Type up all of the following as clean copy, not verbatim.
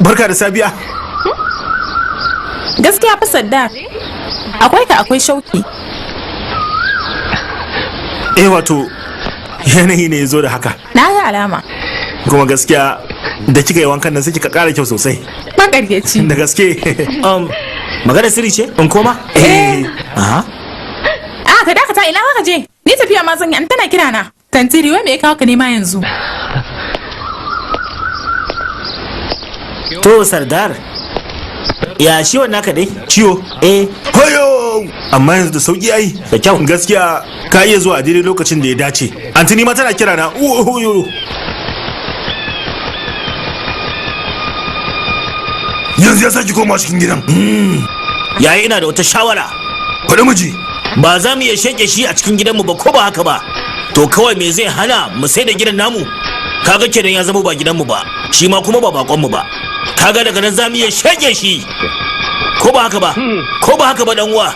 Barka da safiya. Gaskiya fa Saddar, akwai ka akwai shauki. Wato yanayi ne ya zo da haka. Na ga alama. Kuma gaskiya da kika yi wankan nan sai kika ƙara kyau sosai. Makaryaci. Da gaske. Magana sirri ce? In koma? Aha. Ka dakata ina haka je? Ni tafiya ma zan yi, an tana kira na. Tantiri wai me ya kawo ka nema yanzu? To Sardar, ya ciwon naka dai? Ciwo? Hoyo! Amma yanzu da sauki ai. Da kyau. Gaskiya ka iya zuwa a daidai lokacin da ya dace. Antini ma tana kira na. Hoyo. Yanzu ya saki koma cikin gidan. Yayi ina da wata shawara. Faɗi miji. Ba za mu iya sheke shi a cikin gidanmu ba ko ba haka ba. To kawai me zai hana mu sai da gidan namu? Kaga kenan ya zama ba gidanmu ba, shi ma kuma ba bakonmu ba. Kaga daga nan za mu iya sheke shi. Ko ba haka ba? Ko ba haka ba dan uwa?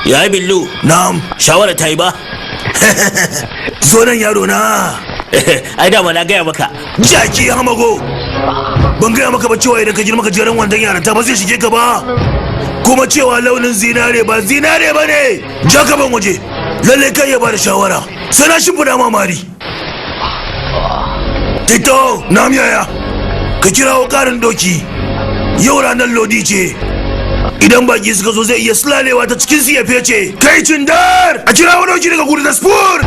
Yayi billu. Na'am. Shawara ta yi ba? Zo nan yaro na. Ai da na gaya maka. Jaki hamago. Ban gaya maka ba cewa idan ka girma ka jeran wandon yaranta ba zai shige ka ba. Kuma cewa launin zinare ba zinare ba ne. Ja ka ban waje. Lalle kai ya bada shawara. Sai na shimfiɗa mamari. Tito, na yaya. Ka kirawo ƙarin doki. Yau ranar lodi ce. Idan baki suka zo zai iya sulalewa ta cikin su ya fece. Kai cindar! A kirawo doki daga gudu da spur!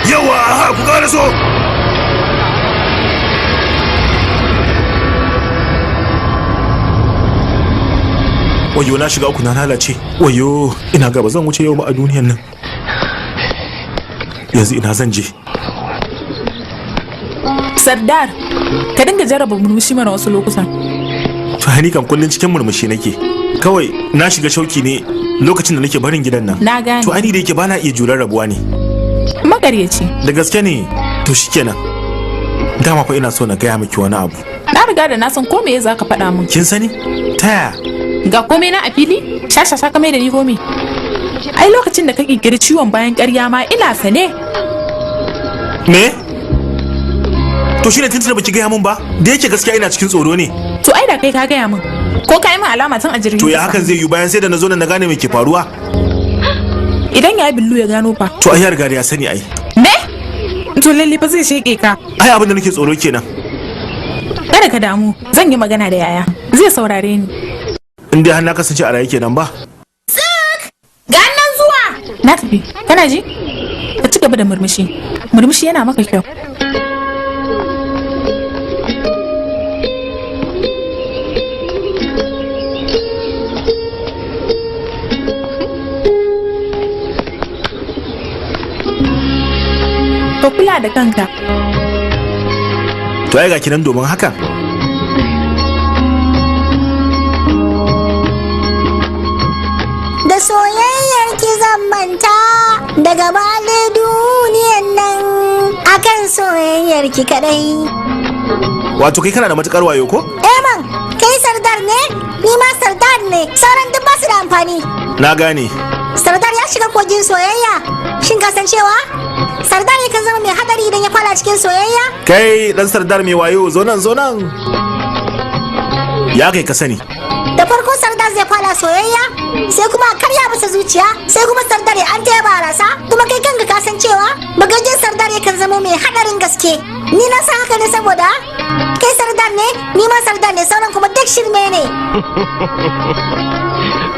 Yawa, aha, ku ƙara so. Wayo na shiga uku na lalace. Wayo ina gaba zan wuce yau ba a duniyan nan. Yanzu ina zan je. Sardar, ka dinga jarraba murmushi mana wasu lokutan. To hani kan kullun cikin murmushi nake. Kawai na shiga shauki ne lokacin da nake barin gidan nan. Na gane. To ani da yake bana iya jurar rabuwa ne. Makaryaci. Da gaske ne. To shikenan. Dama fa ina so na gaya miki wani abu. Na riga da na san ko me za ka faɗa min. Kin sani? Ta yaya? Ga komai na a fili? Shashasha ka mai da ni komai. Ai lokacin da ka kirkiri ciwon bayan ƙarya ma ina sane. Me? To shine tuntuna baki gaya min ba? Da yake gaskiya ina cikin tsoro ne. To ai da kai ka gaya min. Ko ka yi min alama tun a jirgin. To ya hakan zai yi bayan sai da na zo na gane me ke faruwa? Idan ya yi billu ya gano fa. To ai ya riga da ya sani ai. Me? To lalle fa zai sheke ka. Ai abin da nake tsoro kenan. Kada ka damu, zan yi magana da yaya. Zai saurare ni. In dai har na kasance a raye kenan ba. Ga nan zuwa. Na tafi. Kana ji? Ka ci gaba da murmushi. Murmushi yana maka kyau. Ka kula da kanka. To ai ga kinan domin hakan. Da soyayyar ki zan manta daga bale duniyan nan akan soyayyar ki kadai. Wato kai kana da matukar wayo ko? Man, kai Sardar ne? Ni ma Sardar ne. Sauran duk basu da amfani. Na gane. Sardar ya shiga kogin soyayya. Shin ka san cewa Sardar yakan zama mai hadari idan ya fara cikin soyayya? Kai dan Sardar mai wayo zo nan zo nan. Ya kai ka sani. Da farko Sardar zai fara soyayya, sai kuma a karya masa zuciya, sai kuma Sardar ya an taya barasa, kuma kai kanka ka san cewa bagajin Sardar yakan zama mai hadarin gaske. Ni na san haka ne saboda kai Sardar ne, ni ma Sardar ne, sauran kuma duk shirme ne.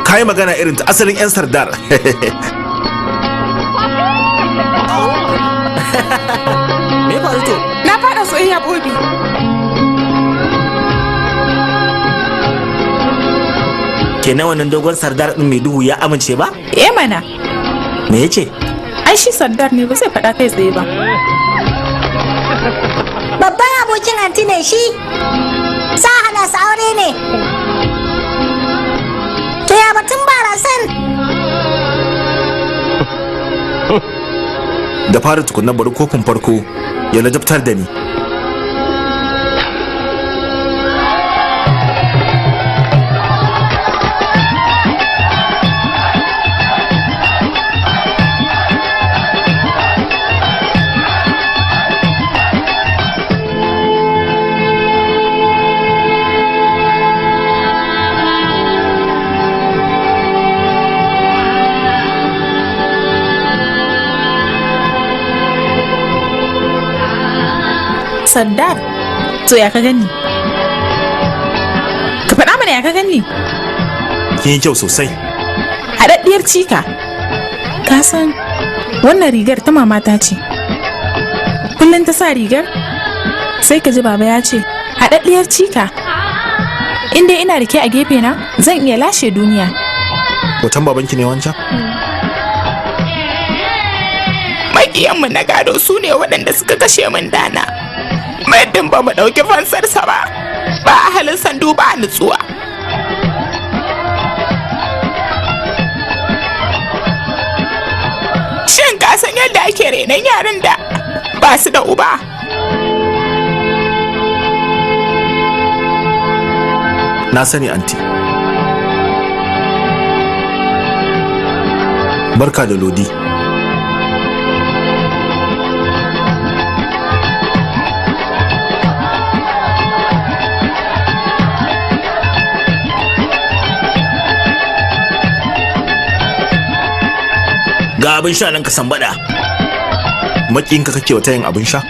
Kai magana irin ta asalin 'yan Sardar. Me faru to? Na fara soyayya Bobi. Kenan wannan dogon Sardar din mai duhu ya amince ba? Mana. Me yace? Ai shi Sardar ne ba zai faɗa kai tsaye ba. Babban abokin anti ne shi, sa hana su aure ne. To ya batun barasan? Da fara tukunna bari kofin farko ya ladabtar da ni. Sardar, to ya ka gani? Ka faɗa mana ya ka gani? Kin yi kyau sosai. Haɗaɗɗiyar cika. Ka san wannan rigar ta mamata ce. Kullum ta sa rigar sai ka ji baba ya ce haɗaɗɗiyar cika. In dai ina da ke a gefe na zan iya lashe duniya. Hoton babanki ne wancan? Maƙiyanmu na gado su ne waɗanda suka kashe min dana. Muddin ba mu ɗauki fansarsa ba a halin sandu ba nutsuwa. Shin ka san yadda ake renon yaran da ba su da uba? Na sani anti. Barka da lodi. Ga abin sha nan ka sambada. Maƙinka kake wata yin abin sha?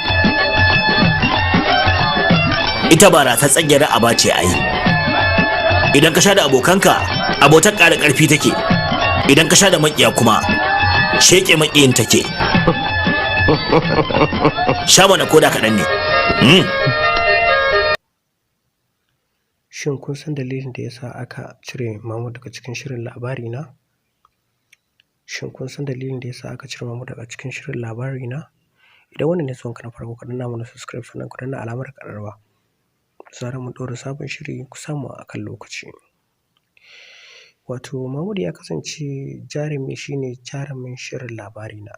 Ita bara ta tsagiyar aba ce ai. Idan ka sha da abokanka, abotar ƙara ƙarfi take. Idan ka sha da maƙiya kuma, sheƙe maƙiyin take. Sha mana koda kaɗan ne. Shin kun san dalilin da ya sa aka cire Mamu daga cikin shirin labari na? Shin kun san dalilin da ya sa aka cire Mamu daga cikin shirin labari na? Idan wannan ne zuwanka na farko, ka danna mana subscribe sannan ku danna alamar ƙararrawa. Zarar mun ɗora sabon shiri ku samu a kan lokaci. Wato Mahmud ya kasance jarumi shine jarumin shirin labari na.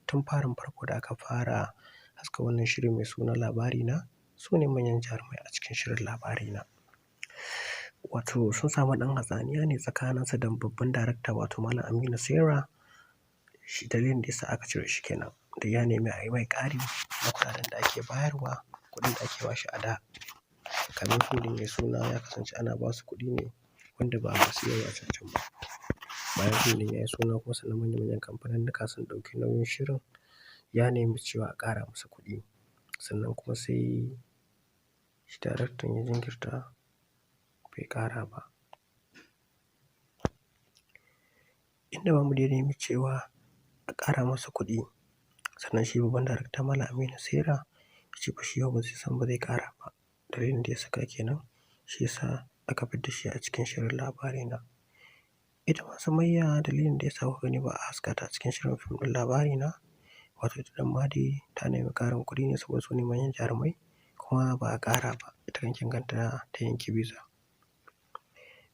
Tun farin farko da aka fara haska wannan shiri mai suna labari na, su ne manyan jarumai a cikin shirin labari na. Wato sun samu ɗan hatsaniya ne tsakaninsa da babban darakta wato Malam Aminu Sera. Shi dalilin da yasa aka cire shi kenan. Da ya nemi a yi mai ƙari na kuɗaɗen da ake bayarwa, kuɗin da ake bashi a da. Kamin fim ɗin yayi suna ya kasance ana ba su kuɗi ne wanda ba masu yawa cancan ba. Bayan fim ɗin yayi suna kuma sannan manyan kamfaninnika sun ɗauki nauyin shirin, ya nemi cewa a ƙara masa kuɗi. Sannan kuma sai shi daraktan ya jinkirta bai ƙara ba. Inda Mahmud ya nemi cewa a ƙara masa kuɗi, sannan shi babban darakta Malam Aminu Sera ya ce fa shi yau ba zai san ba zai ƙara ba. Dalilin da ya saka kenan, shi yasa aka fidda shi a cikin shirin labari na. Ita ma Sumayya dalilin da ya sa kuka gani ba a haska ta a cikin shirin fim ɗin labari na, wato ita ɗan ma dai ta nemi ƙarin kuɗi ne saboda su ne manyan jarumai kuma ba a ƙara ba. Ita kankin kanta ta yanki biza.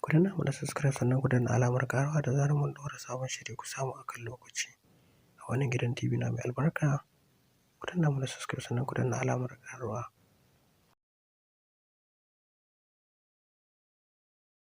Ku danna mana subscribe sannan ku danna alamar ƙarawa da zarar mun ɗora sabon shiri ku samu a kan lokaci. A wannan gidan TV na mai albarka, ku danna mana subscribe sannan ku danna alamar ƙarawa.